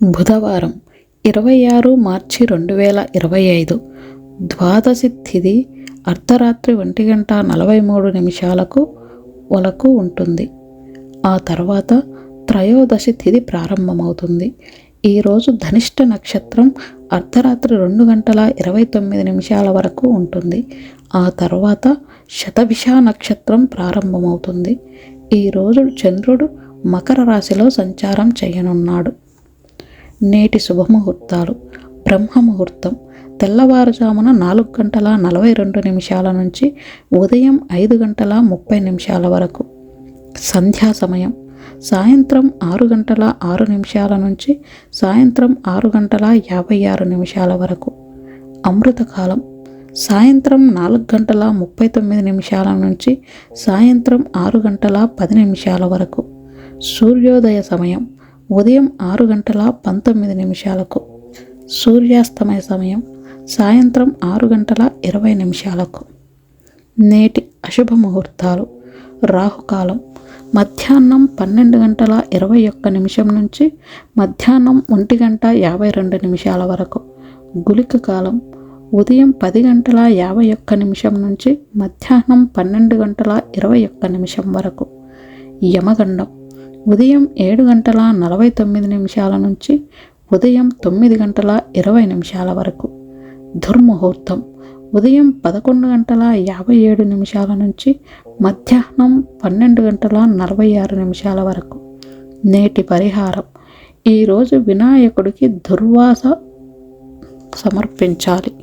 బుధవారం 26 మార్చి 2025 ద్వాదశి తిథి అర్ధరాత్రి 1:43 వరకు ఉంటుంది. ఆ తర్వాత త్రయోదశి తిథి ప్రారంభమవుతుంది. ఈరోజు ధనిష్ట నక్షత్రం అర్ధరాత్రి 2:29 వరకు ఉంటుంది. ఆ తర్వాత శతభిష నక్షత్రం ప్రారంభమవుతుంది. ఈరోజు చంద్రుడు మకర రాశిలో సంచారం చేయనున్నాడు. నేటి శుభముహూర్తాలు: బ్రహ్మముహూర్తం తెల్లవారుజామున 4:42 నుంచి ఉదయం 5:30 వరకు. సంధ్యా సమయం సాయంత్రం 6:06 నుంచి సాయంత్రం 6:56 వరకు. అమృతకాలం సాయంత్రం 4:39 నుంచి సాయంత్రం 6:10 వరకు. సూర్యోదయ సమయం ఉదయం 6:19. సూర్యాస్తమయ సమయం సాయంత్రం 6:20. నేటి అశుభ ముహూర్తాలు: రాహుకాలం మధ్యాహ్నం 12:21 నుంచి మధ్యాహ్నం 1:52 వరకు. గుళిక కాలం ఉదయం 10:51 నుంచి మధ్యాహ్నం 12:21 వరకు. యమగండం ఉదయం 7:49 నుంచి ఉదయం 9:20 వరకు. దుర్ముహూర్తం ఉదయం 11:57 నుంచి మధ్యాహ్నం 12:46 వరకు. నేటి పరిహారం: ఈరోజు వినాయకుడికి దుర్వాస సమర్పించాలి.